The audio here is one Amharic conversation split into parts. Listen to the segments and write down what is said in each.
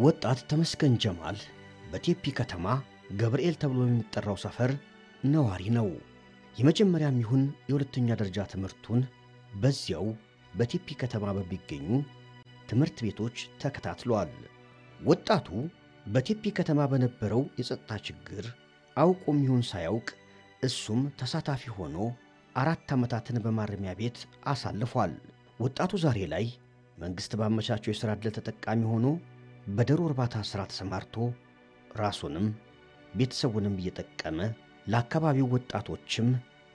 ወጣት ተመስገን ጀማል በቴፒ ከተማ ገብርኤል ተብሎ የሚጠራው ሰፈር ነዋሪ ነው። የመጀመሪያም ይሁን የሁለተኛ ደረጃ ትምህርቱን በዚያው በቴፒ ከተማ በሚገኙ ትምህርት ቤቶች ተከታትሏል። ወጣቱ በቴፒ ከተማ በነበረው የጸጥታ ችግር አውቆም ይሁን ሳያውቅ እሱም ተሳታፊ ሆኖ 4 ዓመታትን በማረሚያ ቤት አሳልፏል። ወጣቱ ዛሬ ላይ መንግሥት ባመቻቸው የሥራ ዕድል ተጠቃሚ ሆኖ በዶሮ እርባታ ሥራ ተሰማርቶ ራሱንም ቤተሰቡንም እየጠቀመ ለአካባቢው ወጣቶችም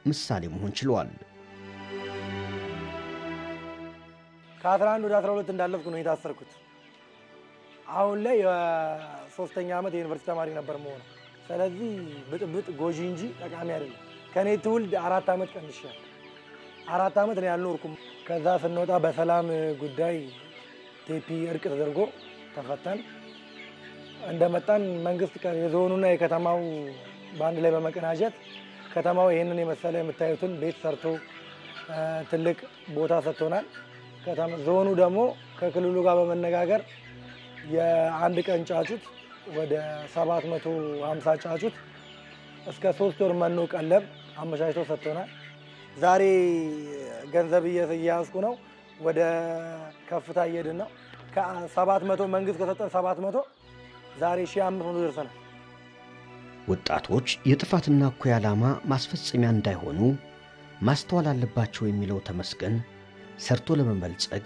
ምሳሌ መሆን ችሏል። ከ11 ወደ 12 እንዳለፍኩ ነው የታሰርኩት። አሁን ላይ የ3ኛ ዓመት የዩኒቨርሲቲ ተማሪ ነበር መሆኑ። ስለዚህ ብጥብጥ ጎጂ እንጂ ጠቃሚ አይደለም። ከኔ ትውልድ 4 ዓመት ቀንሻለሁ። 4 ዓመት ነው ያልኖርኩም። ከዛ ስንወጣ በሰላም ጉዳይ ቴፒ እርቅ ተደርጎ ተፈተን እንደመጣን መንግስት የዞኑና የከተማው ባንድ ላይ በመቀናጀት ከተማው ይሄንን የመሰለ የምታዩትን ቤት ሰርቶ ትልቅ ቦታ ሰጥቶናል። ዞኑ ደግሞ ከክልሉ ጋር በመነጋገር የአንድ ቀን ጫጩት ወደ 750 ጫጩት እስከ 3 ወር መኖ ቀለብ አመቻችቶ ሰጥቶናል። ዛሬ ገንዘብ እየያዝኩ ነው። ወደ ከፍታ እየሄድን ነው። ከ700 መንግስት ከሰጠን 700 ዛሬ 1500 ደርሰናል። ወጣቶች የጥፋትና እኩይ ዓላማ ማስፈጸሚያ እንዳይሆኑ ማስተዋል አለባቸው የሚለው ተመስገን ሰርቶ ለመበልጸግ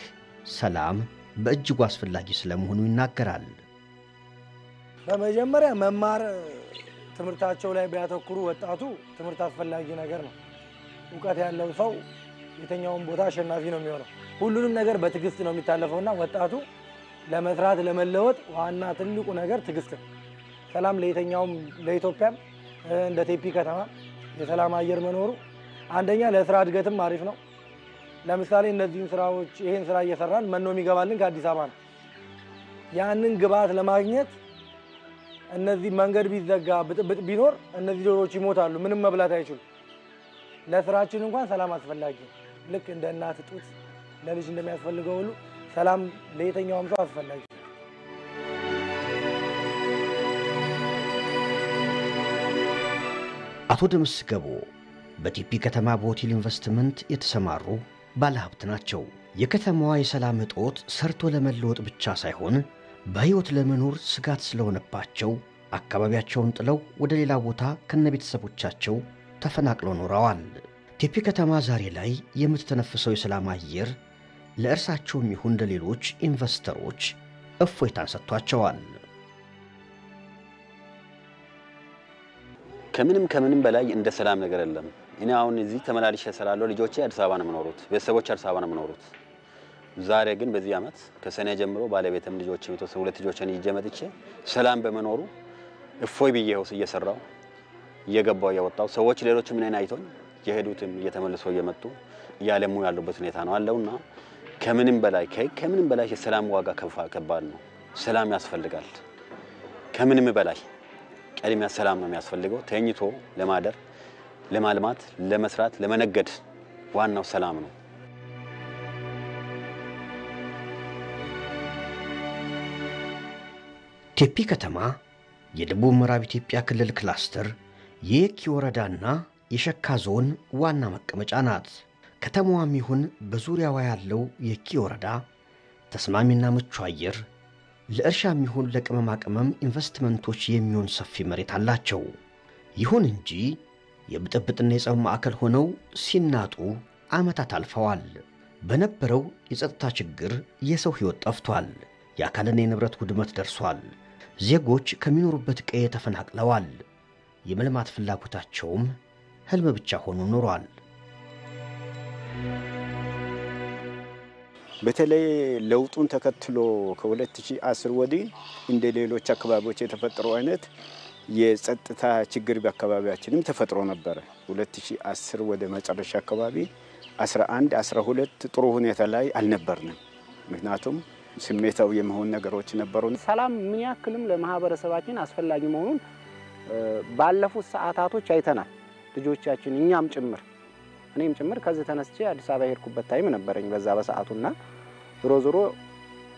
ሰላም በእጅጉ አስፈላጊ ስለመሆኑ ይናገራል። በመጀመሪያ መማር ትምህርታቸው ላይ ቢያተኩሩ ወጣቱ ትምህርት አስፈላጊ ነገር ነው። ዕውቀት ያለው ሰው የትኛውም ቦታ አሸናፊ ነው የሚሆነው። ሁሉንም ነገር በትዕግስት ነው የሚታለፈውና ወጣቱ ለመስራት ለመለወጥ ዋና ትልቁ ነገር ትዕግስት ነው። ሰላም ለየትኛውም ለኢትዮጵያም እንደ ቴፒ ከተማ የሰላም አየር መኖሩ አንደኛ ለስራ እድገትም አሪፍ ነው። ለምሳሌ እነዚህን ስራዎች ይሄን ስራ እየሰራን መኖ የሚገባልን ከአዲስ አበባ ነው። ያንን ግብአት ለማግኘት እነዚህ መንገድ ቢዘጋ ብጥብጥ ቢኖር እነዚህ ዶሮዎች ይሞታሉ፣ ምንም መብላት አይችሉም። ለስራችን እንኳን ሰላም አስፈላጊ ነው። ልክ እንደ እናት ጡት ለልጅ እንደሚያስፈልገው ሁሉ ሰላም ለየትኛውም ሰው አስፈላጊ ነው። አቶ ደምስ ገቦ በቴፒ ከተማ በሆቴል ኢንቨስትመንት የተሰማሩ ባለሀብት ናቸው። የከተማዋ የሰላም እጦት ሰርቶ ለመለወጥ ብቻ ሳይሆን በሕይወት ለመኖር ስጋት ስለሆነባቸው አካባቢያቸውን ጥለው ወደ ሌላ ቦታ ከነቤተሰቦቻቸው ተፈናቅለው ኖረዋል። ቴፒ ከተማ ዛሬ ላይ የምትተነፍሰው የሰላም አየር ለእርሳቸውም ይሁን ለሌሎች ኢንቨስተሮች እፎይታን ሰጥቷቸዋል። ከምንም በላይ እንደ ሰላም ነገር የለም። እኔ አሁን እዚህ ተመላልሼ እሰራለሁ። ልጆቼ አዲስ አበባ ነው የሚኖሩት፣ ቤተሰቦቼ አዲስ አበባ ነው የሚኖሩት። ዛሬ ግን በዚህ ዓመት ከሰኔ ጀምሮ ባለቤቴም ልጆቼም የተወሰኑ 2 ልጆችን ይዤ መጥቼ ሰላም በመኖሩ እፎይ ብዬው እየሰራው እየገባው እየወጣው ሰዎች ሌሎችም እኔን አይቶኝ የሄዱትም እየተመለሰው እየመጡ እያለሙ ያሉበት ሁኔታ ነው አለውና ከምንም በላይ የሰላም ዋጋ ከባድ ነው። ሰላም ያስፈልጋል። ከምንም በላይ ቀድሚያ ሰላም ነው የሚያስፈልገው። ተኝቶ ለማደር፣ ለማልማት፣ ለመስራት፣ ለመነገድ ዋናው ሰላም ነው። ቴፒ ከተማ የደቡብ ምዕራብ ኢትዮጵያ ክልል ክላስተር የየኪ ወረዳና የሸካ ዞን ዋና መቀመጫ ናት። ከተማዋም ይሁን በዙሪያዋ ያለው የየኪ ወረዳ ተስማሚና ምቹ አየር ለእርሻም ይሁን ለቅመማ ቅመም ኢንቨስትመንቶች የሚሆን ሰፊ መሬት አላቸው። ይሁን እንጂ የብጥብጥና የጸብ ማዕከል ሆነው ሲናጡ ዓመታት አልፈዋል። በነበረው የጸጥታ ችግር የሰው ሕይወት ጠፍቷል። የአካልና የንብረት ውድመት ደርሷል። ዜጎች ከሚኖሩበት ቀዬ ተፈናቅለዋል። የመልማት ፍላጎታቸውም ህልም ብቻ ሆኖ ኖሯል። በተለይ ለውጡን ተከትሎ ከ2010 ወዲህ እንደ ሌሎች አካባቢዎች የተፈጠረው አይነት የጸጥታ ችግር በአካባቢያችንም ተፈጥሮ ነበር። 2010 ወደ መጨረሻ አካባቢ 11 12 ጥሩ ሁኔታ ላይ አልነበርንም። ምክንያቱም ስሜታዊ የመሆን ነገሮች ነበሩ። ሰላም ምን ያክልም ለማህበረሰባችን አስፈላጊ መሆኑን ባለፉት ሰዓታቶች አይተናል። ልጆቻችን እኛም ጭምር እኔም ጭምር ከዚህ ተነስቼ አዲስ አበባ ሄድኩበት ታይም ነበርኝ በዛ በሰዓቱና ዞሮ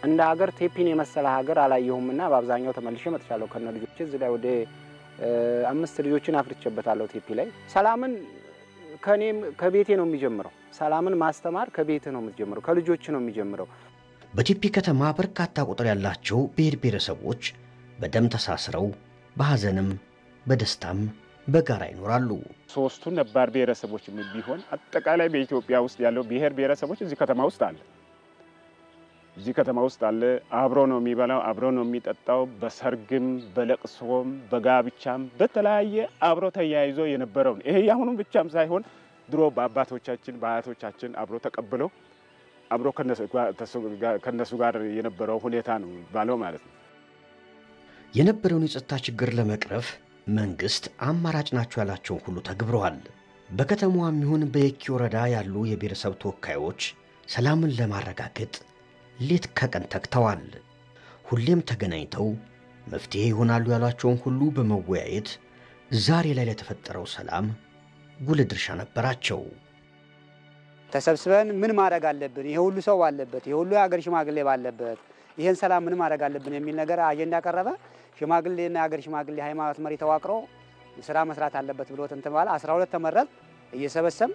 እንደ ሀገር ቴፒን የመሰለ ሀገር አላየሁምና በአብዛኛው ተመልሼ መጥቻለሁ ከነ ልጆቼ እዚህ ላይ ወደ 5 ልጆችን አፍርቼበታለሁ ቴፒ ላይ ሰላምን ከኔም ከቤቴ ነው የሚጀምረው ሰላምን ማስተማር ከቤቴ ነው የሚጀምረው ከልጆች ነው የሚጀምረው በቴፒ ከተማ በርካታ ቁጥር ያላቸው ብሔር ብሔረሰቦች በደም ተሳስረው በሐዘንም በደስታም በጋራ ይኖራሉ ሶስቱ ነባር ብሔረሰቦች ቢሆን አጠቃላይ በኢትዮጵያ ውስጥ ያለው ብሔር ብሔረሰቦች እዚህ ከተማ ውስጥ አለ አብሮ ነው የሚበላው አብሮ ነው የሚጠጣው በሰርግም በለቅሶም በጋብቻም በተለያየ አብሮ ተያይዞ የነበረው ይሄ ያሁኑም ብቻም ሳይሆን ድሮ በአባቶቻችን በአያቶቻችን አብሮ ተቀብለው አብሮ ከነሱ ጋር የነበረው ሁኔታ ነው ባለው ማለት ነው የነበረውን የጸጥታ ችግር ለመቅረፍ መንግስት አማራጭ ናቸው ያላቸውን ሁሉ ተግብረዋል በከተማዋም ይሁን በየኪ ወረዳ ያሉ የብሔረሰብ ተወካዮች ሰላምን ለማረጋገጥ ሌት ከቀን ተግተዋል ሁሌም ተገናኝተው መፍትሄ ይሆናሉ ያሏቸውን ሁሉ በመወያየት ዛሬ ላይ ለተፈጠረው ሰላም ጉልህ ድርሻ ነበራቸው ተሰብስበን ምን ማድረግ አለብን ይሄ ሁሉ ሰው ባለበት ይሄ ሁሉ የሀገር ሽማግሌ ባለበት ይሄን ሰላም ምን ማድረግ አለብን የሚል ነገር አጀንዳ ቀረበ ሽማግሌና የሀገር ሽማግሌ ሃይማኖት መሪ ተዋቅሮ ስራ መስራት አለበት ብሎ ተንተባለ 12 ተመረጥ እየሰበሰም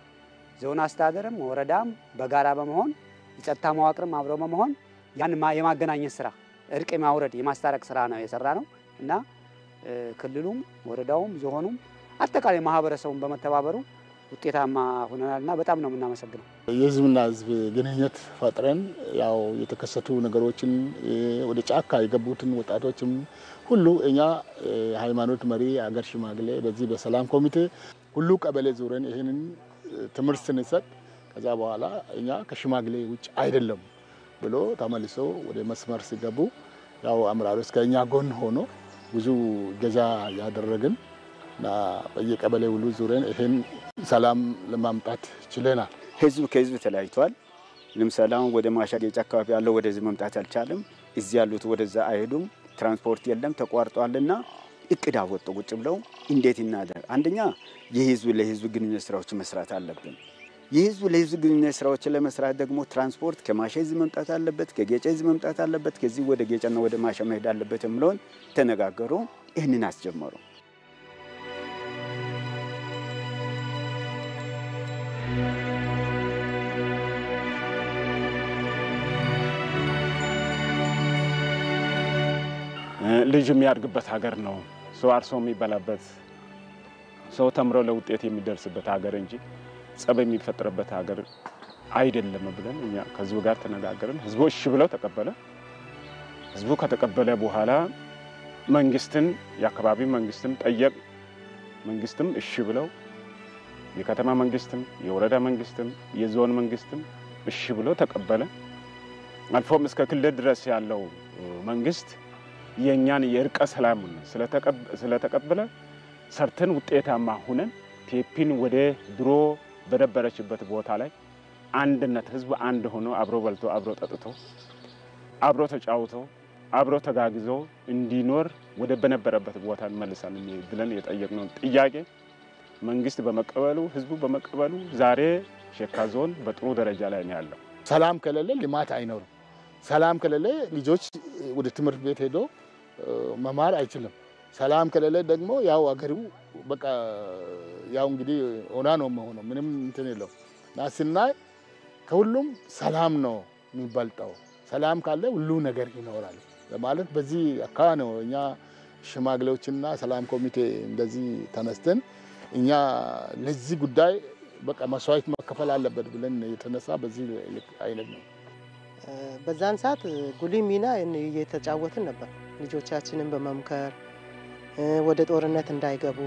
ዞን አስተዳደርም ወረዳም በጋራ በመሆን የጸጥታ መዋቅርም አብሮ በመሆን ያን የማገናኘት ስራ እርቅ የማውረድ የማስታረቅ ስራ ነው የሰራነው እና ክልሉም ወረዳውም ዞኑም አጠቃላይ ማህበረሰቡን በመተባበሩ ውጤታማ ሆነናልና በጣም ነው እናመሰግነው የህዝብና ህዝብ ግንኙነት ፈጥረን ያው የተከሰቱ ነገሮችን ወደ ጫካ የገቡትን ወጣቶችም ሁሉ እኛ ሃይማኖት መሪ አገር ሽማግሌ በዚህ በሰላም ኮሚቴ ሁሉ ቀበሌ ዙረን ይሄንን ትምርት ስንሰጥ ከዛ በኋላ እኛ ከሽማግሌ ውጭ አይደለም ብሎ ተመልሶ ወደ መስመር ሲገቡ ያው አምራሮች ከኛ ጎን ሆኖ ብዙ ገዛ ያደረግን እና በየቀበሌ ሁሉ ዙረን ይሄን ሰላም ለማምጣት ችለናል ህዝብ ከህዝብ ተለያይቷል ለምሳሌ ወደ ማሻገጫ አካባቢ ያለው ወደዚህ መምጣት አልቻለም እዚህ ያሉት ወደዛ አይሄዱም ትራንስፖርት የለም ተቋርጧልና እቅድ አወጡ ቁጭ ብለው እንዴት እናደር አንደኛ የህዝብ ለህዝብ ግንኙነት ስራዎች መስራት አለብን የህዝብ ለህዝብ ግንኙነት ስራዎች ለመስራት ደግሞ ትራንስፖርት ከማሻዝ መምጣት አለበት ከጌጨዝ መምጣት አለበት ከዚህ ወደ ጌጨና ወደ ማሻ መሄድ አለበት ምሎን ተነጋገሩ ይሄንን አስጀመሩ ልጅ የሚያድግበት ሀገር ነው ሰው አርሶ የሚበላበት ሰው ተምሮ ለውጤት የሚደርስበት ሀገር እንጂ ጸብ የሚፈጠርበት ሀገር አይደለም ብለን እኛ ከዚህ ጋር ተነጋገርን ህዝቦች እሺ ብለው ተቀበለ ህዝቡ ከተቀበለ በኋላ መንግስትን ያከባቢ መንግስትን ጠየቅ መንግስትም እሺ ብለው የከተማ መንግስትም የወረዳ መንግስትም የዞን መንግስትም እሺ ብለው ተቀበለ አልፎም እስከ ክልል ድረስ ያለው መንግስት የኛን የእርቀ ሰላም ስለተቀበለ ሰርተን ውጤታማ ሆነን ቴፒን ወደ ድሮ በነበረችበት ቦታ ላይ አንድነት ህዝብ አንድ ሆኖ አብሮ በልቶ አብሮ ጠጥቶ አብሮ ተጫውቶ አብሮ ተጋግዞ እንዲኖር ወደ በነበረበት ቦታ እንመልሳለን ብለን የጠየቅነው ጥያቄ መንግስት በመቀበሉ ህዝቡ በመቀበሉ ዛሬ ሸካ ዞን በጥሩ ደረጃ ላይ ነው ያለው ሰላም ከሌለ ልማት አይኖርም ሰላም ከሌለ ልጆች ወደ ትምህርት ቤት ሄዶ መማር አይችልም ሰላም ከሌለ ደግሞ ያው አገሩ በቃ ያው እንግዲህ ሆና ነው መሆኑ ምንም እንትን የለው ናስናይ ከሁሉም ሰላም ነው የሚበልጣው ሰላም ካለ ሁሉ ነገር ይኖራል ለማለት በዚህ አካባቢ ነው እኛ ሽማግሌዎችና ሰላም ኮሚቴ እንደዚህ ተነስተን እኛ ለዚህ ጉዳይ በቃ መስዋዕት መከፈል አለበት ብለን የተነሳ በዚህ አይነት ነው በዛን ሰዓት ጉልህ ሚና እየተጫወትን ነበር ልጆቻችንን በመምከር ወደ ጦርነት እንዳይገቡ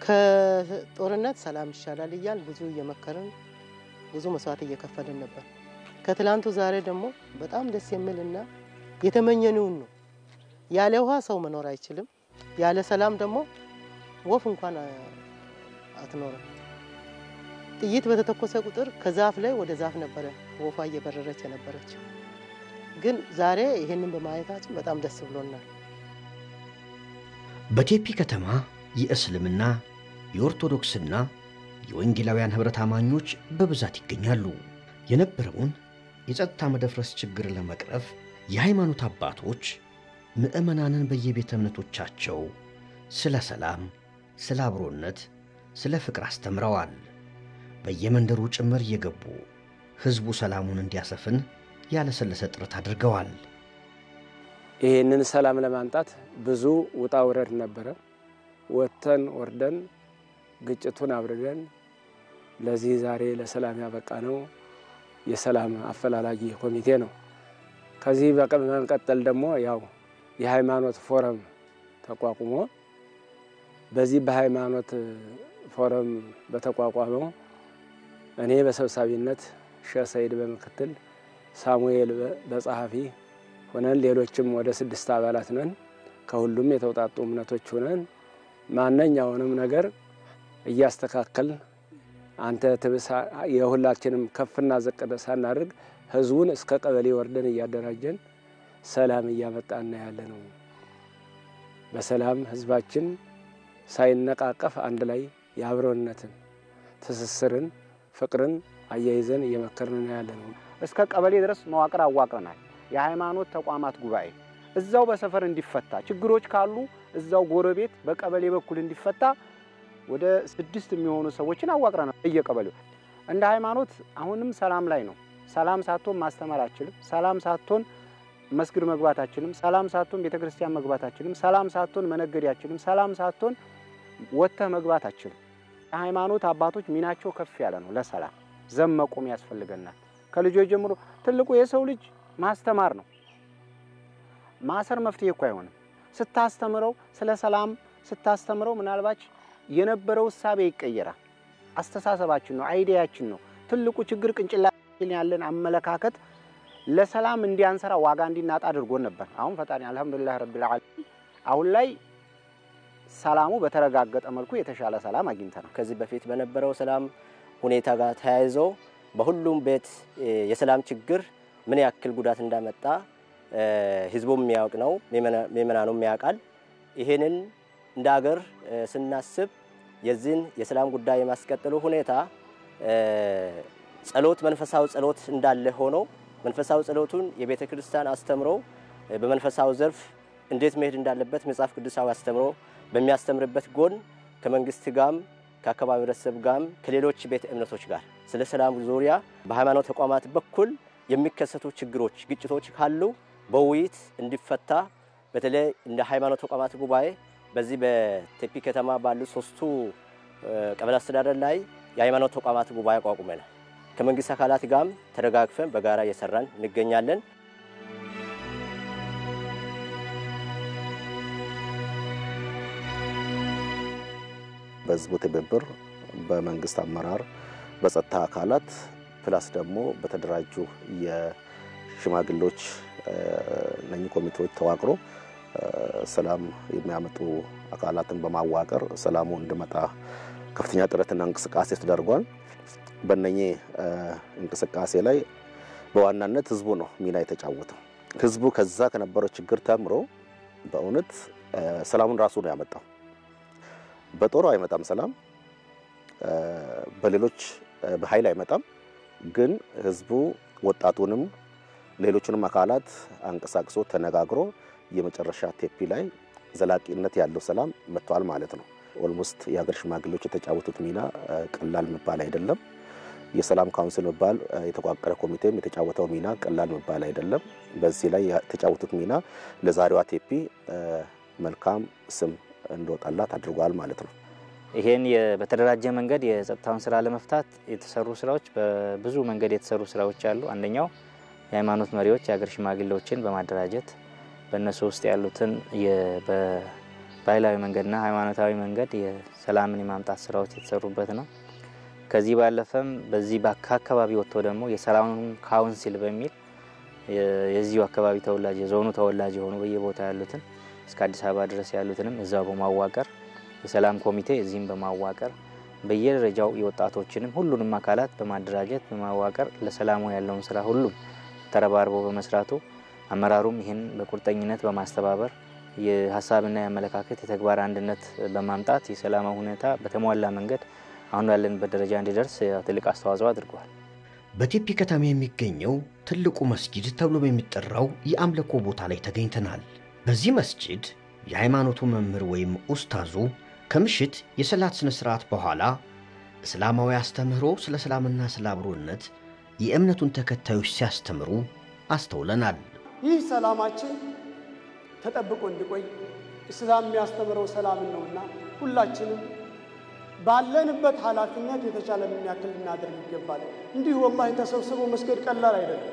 ከጦርነት ሰላም ይሻላል ይያል ብዙ እየመከርን ብዙ መስዋዕት እየከፈልን ነበር ከትላንቱ ዛሬ ደግሞ በጣም ደስ የሚልና የተመኘነው ነው ያለ ውሃ ሰው መኖር አይችልም ያለ ሰላም ደግሞ ወፍ እንኳን አትኖርም ጥይት በተተኮሰ ቁጥር ከዛፍ ላይ ወደ ዛፍ ነበር ወፋ እየበረረች ነበረች ግን ዛሬ ይሄንን በማየታችን በጣም ደስ ብሎናል በቴፒ ከተማ የእስልምና የኦርቶዶክስና የወንጌላውያን ህብረት አማኞች በብዛት ይገኛሉ የነበረውን የጸጥታ መደፍረስ ችግር ለመቅረፍ የሃይማኖት አባቶች ምዕመናንን በየቤተ እምነቶቻቸው ስለ ሰላም፣ ስለ አብሮነት፣ ስለ ፍቅር አስተምረዋል። በየመንደሩ ጭምር እየገቡ ሕዝቡ ሰላሙን እንዲያሰፍን ያለሰለሰ ጥረት አድርገዋል። ይህንን ሰላም ለማምጣት ብዙ ውጣ ውረድ ነበረ። ወጥተን ወርደን ግጭቱን አብርደን ለዚህ ዛሬ ለሰላም ያበቃ ነው የሰላም አፈላላጊ ኮሚቴ ነው። ከዚህ በመቀጠል ደግሞ ያው የሃይማኖት ፎረም ተቋቁሞ በዚህ በሃይማኖት ፎረም በተቋቋመው እኔ በሰብሳቢነት ሼህ ሰይድ በመከተል ሳሙኤል በጸሐፊ ሆነን ሌሎችም ወደ 6 አባላት ነን። ከሁሉም የተውጣጡ እምነቶች ሆነን ማንኛውንም ነገር እያስተካከል አንተ ተበሳ የሁላችንም ከፍና ዝቅ ሳናደርግ ህዝቡን እስከ ቀበሌ ወርደን እያደራጀን ሰላም እያመጣን ያለነው። በሰላም ህዝባችን ሳይነቃቀፍ አንድ ላይ ያብሮነትን ትስስርን ፍቅርን አያይዘን እየመከርን ያለነው። እስከ ቀበሌ ድረስ መዋቅር አዋቅረናል። የሃይማኖት ተቋማት ጉባኤ እዛው በሰፈር እንዲፈታ ችግሮች ካሉ እዛው ጎረቤት በቀበሌ በኩል እንዲፈታ ወደ 6 የሚሆኑ ሰዎችን አዋቅረናል። በየቀበሌው እንደ ሃይማኖት አሁንም ሰላም ላይ ነው። ሰላም ሳትሆን ማስተማራችንም፣ ሰላም ሳትሆን መስጊድ መግባታችንም፣ ሰላም ሳትሆን ቤተክርስቲያን መግባታችንም፣ ሰላም ሳትሆን መነገዲያችንም፣ ሰላም ሳትሆን ወጥተህ መግባታችንም የሃይማኖት አባቶች ሚናቸው ከፍ ያለ ነው። ለሰላም ዘመቆም ያስፈልገናል። ከልጆች ጀምሮ ትልቁ የሰው ልጅ ማስተማር ነው። ማሰር መፍትሄ እኮ አይሆንም። ስታስተምረው ስለ ሰላም ስታስተምረው ምናልባት የነበረው ሐሳብ ይቀየራል። አስተሳሰባችን ነው፣ አይዲያችን ነው። ትልቁ ችግር ቅንጭላችን ያለን አመለካከት ለሰላም እንዲያንሰራ ዋጋ እንዲናጣ አድርጎን ነበር። አሁን ፈጣሪ አልহামዱሊላህ ረቢል ዓለሚን አሁን ላይ ሰላሙ በተረጋገጠ መልኩ የተሻለ ሰላም አግኝተናል። ከዚህ በፊት በነበረው ሰላም ሁኔታ ጋር ተያይዞ በሁሉም ቤት የሰላም ችግር ምን ያክል ጉዳት እንዳመጣ ህዝቡም የሚያውቅ ነው፣ ምዕመናኑም ያውቃል። ይሄንን እንደ ሀገር ስናስብ የዚህን የሰላም ጉዳይ የማስቀጠሉ ሁኔታ ጸሎት መንፈሳዊ ጸሎት እንዳለ ሆኖ መንፈሳዊ ጸሎቱን የቤተ ክርስቲያን አስተምሮ በመንፈሳዊ ዘርፍ እንዴት መሄድ እንዳለበት መጽሐፍ ቅዱሳዊ አስተምሮ በሚያስተምርበት ጎን ከመንግስት ጋርም ከአካባቢ ህብረተሰብ ጋርም ከሌሎች ቤተ እምነቶች ጋር ስለ ሰላም ዙሪያ በሃይማኖት ተቋማት በኩል የሚከሰቱ ችግሮች ግጭቶች ካሉ በውይይት እንዲፈታ በተለይ እንደ ሃይማኖት ተቋማት ጉባኤ በዚህ በቴፒ ከተማ ባሉ 3ቱ ቀበሌ አስተዳደር ላይ የሃይማኖት ተቋማት ጉባኤ አቋቁመናል። ከመንግስት አካላት ጋርም ተደጋግፈን በጋራ እየሰራን እንገኛለን። በህዝቡ ትብብር በመንግስት አመራር በጸጥታ አካላት ፕላስ ደግሞ በተደራጁ የሽማግሌዎች ነኝ ኮሚቴዎች ተዋቅሮ ሰላም የሚያመጡ አካላትን በማዋቀር ሰላሙ እንዲመጣ ከፍተኛ ጥረትና እንቅስቃሴ ተደርጓል። በእነኚህ እንቅስቃሴ ላይ በዋናነት ህዝቡ ነው ሚና የተጫወተው። ህዝቡ ከዛ ከነበረው ችግር ተምሮ በእውነት ሰላሙን ራሱ ነው ያመጣው። በጦር አይመጣም ሰላም፣ በሌሎች በኃይል አይመጣም። ግን ህዝቡ ወጣቱንም ሌሎችንም አካላት አንቀሳቅሶ ተነጋግሮ የመጨረሻ ቴፒ ላይ ዘላቂነት ያለው ሰላም መጥቷል ማለት ነው። ኦልሞስት የሀገር ሽማግሌዎች የተጫወቱት ሚና ቀላል መባል አይደለም። የሰላም ካውንስል መባል የተቋቋረ ኮሚቴም የተጫወተው ሚና ቀላል መባል አይደለም። በዚህ ላይ የተጫወቱት ሚና ለዛሬዋ ቴፒ መልካም ስም እንዲወጣላት አድርጓል ማለት ነው። ይሄን በተደራጀ መንገድ የጸጥታውን ስራ ለመፍታት የተሰሩ ስራዎች በብዙ መንገድ የተሰሩ ስራዎች አሉ። አንደኛው የሃይማኖት መሪዎች የሀገር ሽማግሌዎችን በማደራጀት በእነሱ ውስጥ ያሉትን በባህላዊ መንገድና ሃይማኖታዊ መንገድ የሰላምን የማምጣት ስራዎች የተሰሩበት ነው። ከዚህ ባለፈም በዚህ በአካባቢ ወጥቶ ደግሞ የሰላም ካውንስል በሚል የዚሁ አካባቢ ተወላጅ የዞኑ ተወላጅ የሆኑ በየቦታ ያሉትን እስከ አዲስ አበባ ድረስ ያሉትንም እዛው በማዋቀር የሰላም ኮሚቴ እዚህም በማዋቀር በየደረጃው የወጣቶችንም ሁሉንም አካላት በማደራጀት በማዋቀር ለሰላሙ ያለውን ስራ ሁሉም ተረባርቦ በመስራቱ አመራሩም ይሄን በቁርጠኝነት በማስተባበር የሐሳብና የአመለካከት የተግባር አንድነት በማምጣት የሰላም ሁኔታ በተሟላ መንገድ አሁን ያለንበት ደረጃ እንዲደርስ ትልቅ አስተዋጽኦ አድርጓል። በቴፒ ከተማ የሚገኘው ትልቁ መስጊድ ተብሎ በሚጠራው የአምልኮ ቦታ ላይ ተገኝተናል። በዚህ መስጊድ የሃይማኖቱ መምህር ወይም ኡስታዙ ከምሽት የሰላት ስነ ስርዓት በኋላ እስላማዊ አስተምህሮ ስለ ሰላምና ስለ አብሮነት የእምነቱን ተከታዮች ሲያስተምሩ አስተውለናል። ይህ ሰላማችን ተጠብቆ እንዲቆይ እስላም የሚያስተምረው ሰላምን ነውና ሁላችንም ባለንበት ኃላፊነት የተቻለንን ያክል ልናደርግ ይገባል። እንዲሁ ወላሂ ተሰብስቦ መስገድ ቀላል አይደለም።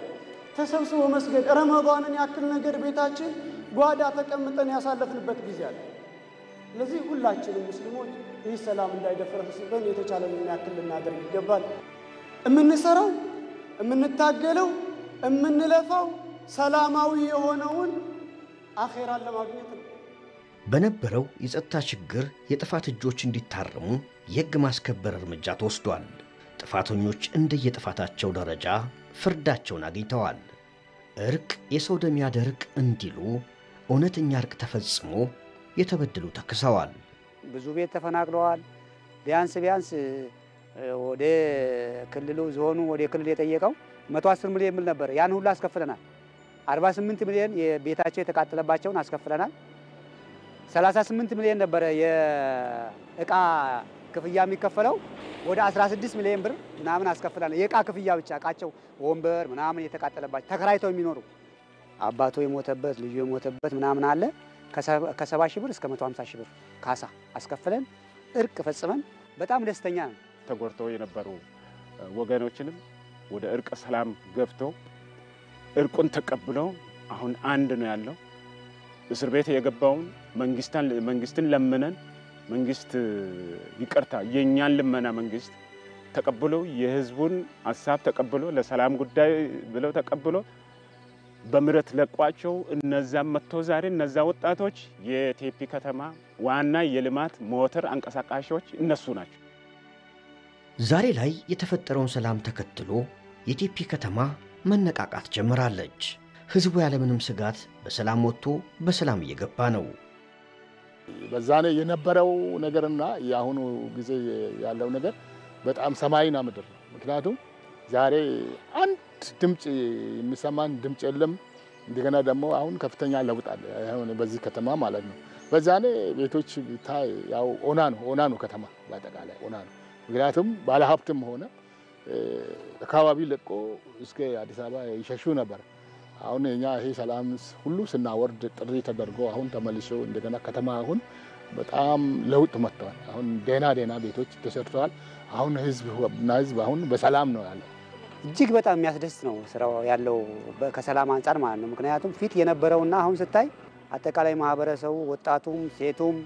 ተሰብስቦ መስገድ ረመዳንን ያክል ነገር ቤታችን ጓዳ ተቀምጠን ያሳለፍንበት ጊዜ አለ። ስለዚህ ሁላችንም ሙስሊሞች ይህ ሰላም እንዳይደፈርስብን የተቻለንን ያክል ልናደርግ ይገባል። የምንሰራው የምንታገለው የምንለፋው ሰላማዊ የሆነውን አኼራን ለማግኘት ነው። በነበረው የጸጥታ ችግር የጥፋት እጆች እንዲታረሙ የሕግ ማስከበር እርምጃ ተወስዷል። ጥፋተኞች እንደየጥፋታቸው ደረጃ ፍርዳቸውን አግኝተዋል። እርቅ የሰው ደም ያደርቅ እንዲሉ እውነተኛ እርቅ ተፈጽሞ የተበደሉ ተክሰዋል። ብዙ ቤት ተፈናቅለዋል። ቢያንስ ወደ ክልሉ ዞኑ ወደ ክልል የጠየቀው 110 ሚሊዮን ብር ነበር። ያን ሁሉ አስከፍለናል። 48 ሚሊዮን የቤታቸው የተቃጠለባቸውን አስከፍለናል። 38 ሚሊዮን ነበረ የእቃ ክፍያ የሚከፈለው፣ ወደ 16 ሚሊዮን ብር ምናምን አስከፍለናል። የእቃ ክፍያ ብቻ እቃቸው ወንበር ምናምን የተቃጠለባቸው ተከራይተው የሚኖሩ አባቶ የሞተበት ልጁ የሞተበት ምናምን አለ። ከ70 ሺህ ብር እስከ 150 ሺህ ብር ካሳ አስከፍለን እርቅ ፈጽመን በጣም ደስተኛ ነን። ተጎድተው የነበሩ ወገኖችንም ወደ እርቅ ሰላም ገብተው እርቁን ተቀብለው አሁን አንድ ነው ያለው። እስር ቤት የገባውን መንግስትን ለምነን መንግስት ይቅርታ የኛን ልመና መንግስት ተቀብሎ የህዝቡን ሐሳብ ተቀብሎ ለሰላም ጉዳይ ብለው ተቀብሎ በምረት ለቋቸው እነዛም መጥቶ ዛሬ እነዛ ወጣቶች የቴፒ ከተማ ዋና የልማት ሞተር አንቀሳቃሾች እነሱ ናቸው። ዛሬ ላይ የተፈጠረውን ሰላም ተከትሎ የቴፒ ከተማ መነቃቃት ጀምራለች። ህዝቡ ያለምንም ስጋት በሰላም ወጥቶ በሰላም እየገባ ነው። በዛኔ የነበረው ነገርና የአሁኑ ጊዜ ያለው ነገር በጣም ሰማይና ምድር ነው። ምክንያቱም ዛሬ አንድ ድምጽ የሚሰማን ድምጽ የለም። እንደገና ደግሞ አሁን ከፍተኛ ለውጥ አለ አሁን በዚህ ከተማ ማለት ነው። በዛኔ ቤቶች ታይ ያው ኦና ነው ከተማ በአጠቃላይ ኦና ነው። ምክንያቱም ባለሀብትም ሆነ አካባቢ ለቆ እስከ አዲስ አበባ ይሸሹ ነበር። አሁን እኛ ይሄ ሰላም ሁሉ ስናወርድ ጥሪ ተደርጎ አሁን ተመልሶ እንደገና ከተማ አሁን በጣም ለውጥ መጥቷል። አሁን ደህና ቤቶች ተሰርተዋል። አሁን ህዝብ አሁን በሰላም ነው ያለው። እጅግ በጣም የሚያስደስት ነው ስራው ያለው ከሰላም አንፃር ማለት ነው። ምክንያቱም ፊት የነበረውና አሁን ስታይ አጠቃላይ ማህበረሰቡ ወጣቱም ሴቱም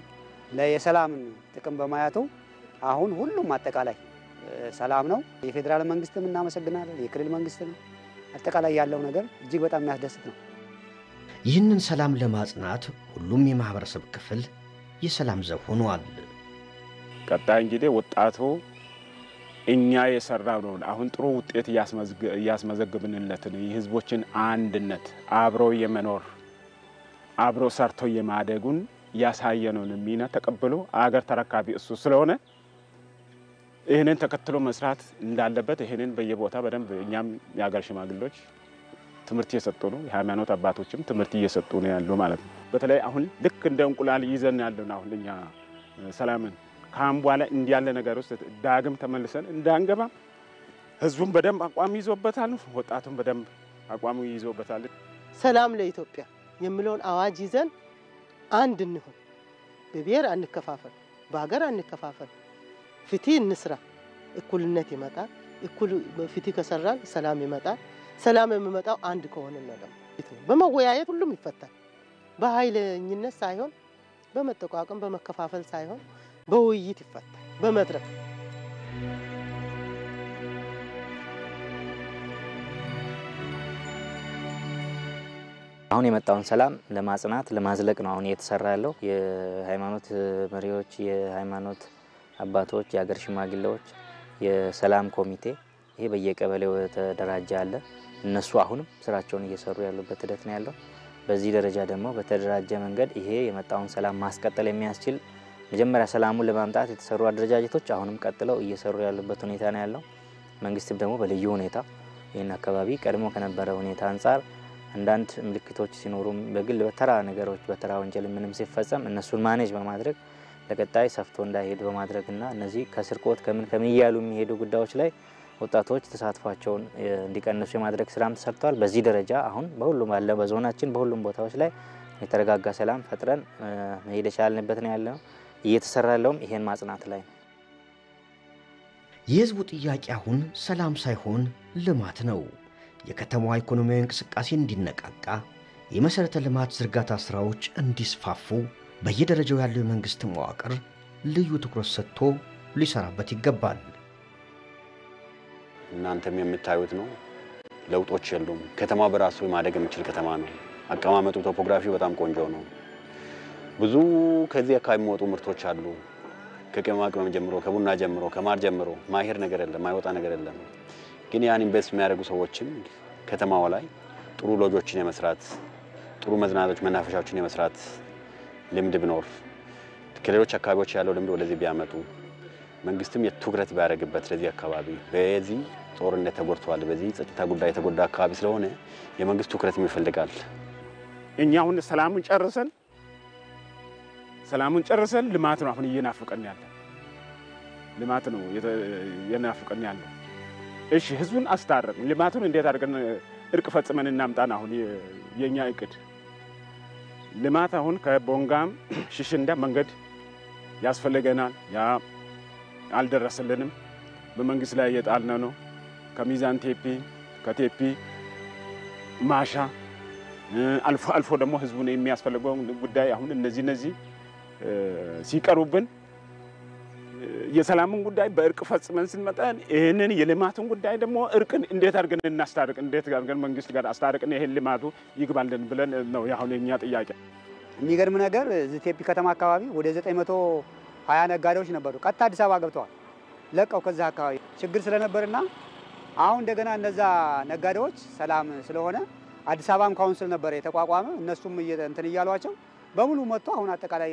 ለየሰላም ጥቅም በማያቱ አሁን ሁሉም አጠቃላይ ሰላም ነው። የፌደራል መንግስትም እናመሰግናለን፣ የክልል መንግስትም አጠቃላይ ያለው ነገር እጅግ በጣም የሚያስደስት ነው። ይህንን ሰላም ለማጽናት ሁሉም የማህበረሰብ ክፍል የሰላም ዘብ ሆኗል። ቀጣይ እንግዲህ ወጣቱ እኛ የሰራው ነው አሁን ጥሩ ውጤት ያስመዘግብንለት ነው። የህዝቦችን አንድነት አብሮ የመኖር አብሮ ሰርቶ የማደጉን ያሳየነውን ሚና ተቀብሎ አገር ተረካቢ እሱ ስለሆነ ይሄንን ተከትሎ መስራት እንዳለበት ይሄንን በየቦታ በደንብ እኛም የአገር ሽማግሌዎች ትምህርት እየሰጡ ነው። የሃይማኖት አባቶችም ትምህርት እየሰጡ ነው ያለው ማለት ነው። በተለይ አሁን ልክ እንደ እንቁላል ይዘን ያለውን አሁን እኛ ሰላምን ካም በኋላ እንዲያለ ነገር ውስጥ ዳግም ተመልሰን እንዳንገባ ህዝቡም በደንብ አቋም ይዞበታል፣ ወጣቱም በደንብ አቋሙ ይዞበታል። ሰላም ለኢትዮጵያ የሚለውን አዋጅ ይዘን አንድ እንሁን፣ በብሔር አንከፋፈል፣ በሀገር አንከፋፈል፣ ፍትህ እንስራ፣ እኩልነት ይመጣል። እኩል ፍትህ ከሰራን ሰላም ይመጣል። ሰላም የሚመጣው አንድ ከሆነ ነው። በመወያየት ሁሉም ይፈታል። በኃይለኝነት ሳይሆን በመጠቋቋም በመከፋፈል ሳይሆን በውይይት ይፈታል በመድረክ። አሁን የመጣውን ሰላም ለማጽናት ለማዝለቅ ነው አሁን እየተሰራ ያለው። የሃይማኖት መሪዎች፣ የሃይማኖት አባቶች፣ የሀገር ሽማግሌዎች፣ የሰላም ኮሚቴ ይሄ በየቀበሌው ተደራጀ አለ። እነሱ አሁንም ስራቸውን እየሰሩ ያሉበት ሂደት ነው ያለው። በዚህ ደረጃ ደግሞ በተደራጀ መንገድ ይሄ የመጣውን ሰላም ማስቀጠል የሚያስችል መጀመሪያ ሰላሙን ለማምጣት የተሰሩ አደረጃጀቶች አሁንም ቀጥለው እየሰሩ ያሉበት ሁኔታ ነው ያለው። መንግስትም ደግሞ በልዩ ሁኔታ ይህን አካባቢ ቀድሞ ከነበረ ሁኔታ አንጻር አንዳንድ ምልክቶች ሲኖሩም በግል በተራ ነገሮች በተራ ወንጀል ምንም ሲፈጸም እነሱን ማኔጅ በማድረግ ለቀጣይ ሰፍቶ እንዳይሄድ በማድረግና እነዚህ ከስርቆት ከምን ይያሉ የሚሄዱ ጉዳዮች ላይ ወጣቶች ተሳትፏቸውን እንዲቀንሱ የማድረግ ስራም ተሰርቷል። በዚህ ደረጃ አሁን በሁሉም አለ በዞናችን በሁሉም ቦታዎች ላይ የተረጋጋ ሰላም ፈጥረን መሄድ የቻልንበት ነው ያለው። እየተሰራ ያለውም ይሄን ማጽናት ላይ ነው። የህዝቡ ጥያቄ አሁን ሰላም ሳይሆን ልማት ነው። የከተማዋ ኢኮኖሚያዊ እንቅስቃሴ እንዲነቃቃ፣ የመሰረተ ልማት ዝርጋታ ስራዎች እንዲስፋፉ በየደረጃው ያለው የመንግስት መዋቅር ልዩ ትኩረት ሰጥቶ ሊሰራበት ይገባል። እናንተም የምታዩት ነው። ለውጦች የሉም። ከተማው በራሱ ማደግ የሚችል ከተማ ነው። አቀማመጡ ቶፖግራፊው በጣም ቆንጆ ነው። ብዙ ከዚህ አካባቢ የሚወጡ ምርቶች አሉ። ከቅመማ ቅመም ጀምሮ ከቡና ጀምሮ ከማር ጀምሮ ማይሄድ ነገር የለም፣ ማይወጣ ነገር የለም። ግን ያን ኢንቨስት የሚያደርጉ ሰዎችም ከተማው ላይ ጥሩ ሎጆችን የመስራት ጥሩ መዝናናቶች መናፈሻዎችን የመስራት ልምድ ቢኖር ከሌሎች አካባቢዎች ያለው ልምድ ወደዚህ ቢያመጡ መንግስትም የትኩረት ቢያደርግበት ለዚህ አካባቢ በዚህ ጦርነት ተጎድቷል፣ በዚህ ጸጥታ ጉዳይ የተጎዳ አካባቢ ስለሆነ የመንግስት ትኩረት ይፈልጋል። እኛውን ሰላሙን ጨርሰን ልማት ነው አሁን እየናፈቀን ያለ ልማት ነው የናፈቀን ያለ። እሺ ህዝቡን አስታረቅ ልማቱን እንዴት አድርገን እርቅ ፈጽመን እናምጣን? አሁን የኛ እቅድ ልማት አሁን ከቦንጋም ሽሽንዳ መንገድ ያስፈልገናል። ያ አልደረሰልንም። በመንግስት ላይ የጣልነ ነው። ከሚዛን ቴፒ ከቴፒ ማሻ አልፎ ደግሞ ህዝቡን የሚያስፈልገው ጉዳይ አሁን እነዚህ ሲቀሩብን የሰላምን ጉዳይ በእርቅ ፈጽመን ስንመጣን ይሄንን የልማቱን ጉዳይ ደግሞ እርቅን እንዴት አድርገን እናስታርቅ እንዴት አድርገን መንግስት ጋር አስታርቅን ይሄን ልማቱ ይግባልን ብለን ነው ያሁን የኛ ጥያቄ። የሚገርም ነገር እዚህ ቴፒ ከተማ አካባቢ ወደ 920 ነጋዴዎች ነበሩ። ቀጥታ አዲስ አበባ ገብተዋል። ለቀው ከዛ አካባቢ ችግር ስለነበርና አሁን እንደገና እነዛ ነጋዴዎች ሰላም ስለሆነ አዲስ አበባም ካውንስል ነበር የተቋቋመ እነሱም እንትን እያሏቸው በሙሉ መጥቶ አሁን አጠቃላይ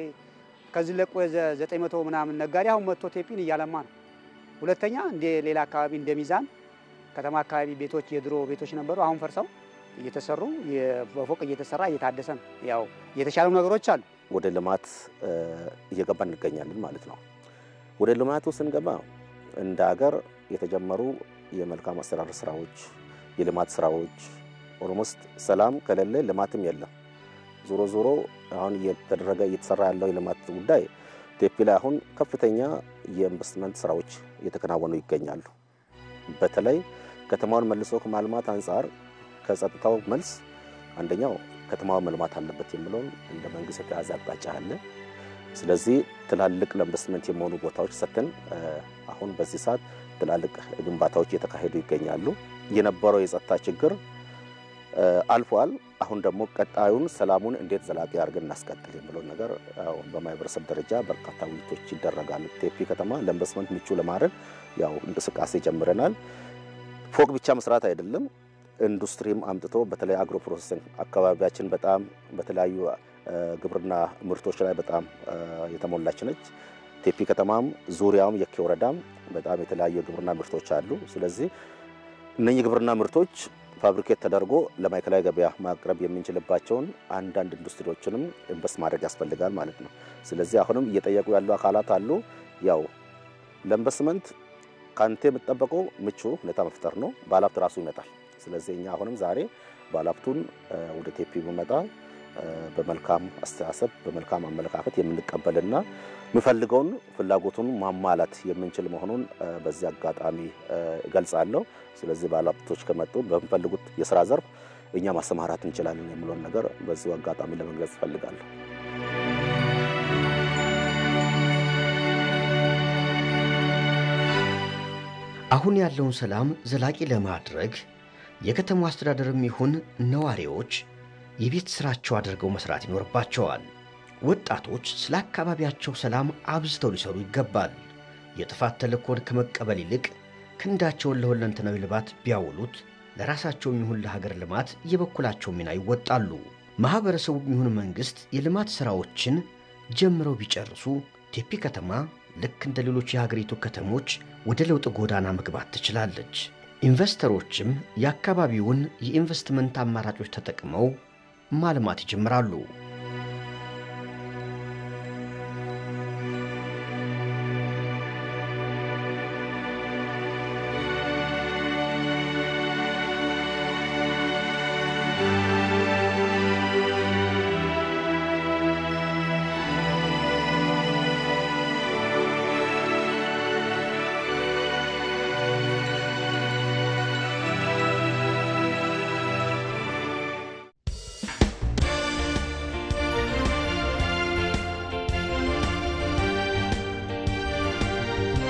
ከዚህ ለቆ 900 ምናምን ነጋዴ አሁን መጥቶ ቴፒን እያለማ ነው። ሁለተኛ እንደ ሌላ አካባቢ እንደ ሚዛን ከተማ አካባቢ ቤቶች የድሮ ቤቶች ነበሩ አሁን ፈርሰው እየተሰሩ በፎቅ እየተሰራ እየታደሰ ነው። ያው የተሻሉ ነገሮች አሉ። ወደ ልማት እየገባን እንገኛለን ማለት ነው። ወደ ልማቱ ስንገባ እንደ ሀገር የተጀመሩ የመልካም አስተዳደር ስራዎች የልማት ስራዎች ኦልሞስት ሰላም ከሌለ ልማትም የለም። ዞሮ አሁን እየተሰራ ያለው የልማት ጉዳይ ቴፒ ላይ አሁን ከፍተኛ የኢንቨስትመንት ስራዎች እየተከናወኑ ይገኛሉ። በተለይ ከተማውን መልሶ ከማልማት አንፃር ከጸጥታው መልስ አንደኛው ከተማው መልማት አለበት የሚለው እንደ መንግስት የተያዘ አቅጣጫ አለ። ስለዚህ ትላልቅ ለኢንቨስትመንት የሚሆኑ ቦታዎች ሰጥተን አሁን በዚህ ሰዓት ትላልቅ ግንባታዎች እየተካሄዱ ይገኛሉ። የነበረው የጸጥታ ችግር አልፏል። አሁን ደግሞ ቀጣዩን ሰላሙን እንዴት ዘላቂ አድርገን እናስቀጥል የሚለው ነገር ያው በማህበረሰብ ደረጃ በርካታ ውይይቶች ይደረጋሉ። ቴፒ ከተማ ለኢንቨስትመንት ምቹ ለማድረግ ያው እንቅስቃሴ ጀምረናል። ፎቅ ብቻ መስራት አይደለም ኢንዱስትሪም አምጥቶ በተለይ አግሮ ፕሮሰሲንግ አካባቢያችን በጣም በተለያዩ ግብርና ምርቶች ላይ በጣም የተሞላች ነች። ቴፒ ከተማም ዙሪያውም የኪ ወረዳም በጣም የተለያዩ ግብርና ምርቶች አሉ። ስለዚህ እነኚህ ግብርና ምርቶች ፋብሪኬት ተደርጎ ለማይከላዊ ገበያ ማቅረብ የምንችልባቸውን አንዳንድ ኢንዱስትሪዎችንም ኢንቨስት ማድረግ ያስፈልጋል ማለት ነው። ስለዚህ አሁንም እየጠየቁ ያሉ አካላት አሉ። ያው ለኢንቨስትመንት ካንተ የምትጠበቀው ምቹ ሁኔታ መፍጠር ነው። ባለሀብት ራሱ ይመጣል። ስለዚህ እኛ አሁንም ዛሬ ባለሀብቱን ወደ ቴፒ በመጣ በመልካም አስተሳሰብ በመልካም አመለካከት የምንቀበልና ምፈልገውን ፍላጎቱን ማሟላት የምንችል መሆኑን በዚህ አጋጣሚ እገልጻለሁ። ስለዚህ ባለሀብቶች ከመጡ በሚፈልጉት የሥራ ዘርፍ እኛ ማሰማራት እንችላለን የሚለውን ነገር በዚህ አጋጣሚ ለመግለጽ ፈልጋለሁ። አሁን ያለውን ሰላም ዘላቂ ለማድረግ የከተማው አስተዳደርም ይሁን ነዋሪዎች የቤት ስራቸው አድርገው መስራት ይኖርባቸዋል። ወጣቶች ስለ አካባቢያቸው ሰላም አብዝተው ሊሰሩ ይገባል። የጥፋት ተልእኮን ከመቀበል ይልቅ ክንዳቸውን ለሁለንተናዊ ልማት ቢያውሉት ለራሳቸውም ይሁን ለሀገር ልማት የበኩላቸው ሚና ይወጣሉ። ማህበረሰቡም ይሁን መንግስት የልማት ስራዎችን ጀምረው ቢጨርሱ ቴፒ ከተማ ልክ እንደ ሌሎች የሀገሪቱ ከተሞች ወደ ለውጥ ጎዳና መግባት ትችላለች። ኢንቨስተሮችም የአካባቢውን የኢንቨስትመንት አማራጮች ተጠቅመው ማልማት ይጀምራሉ።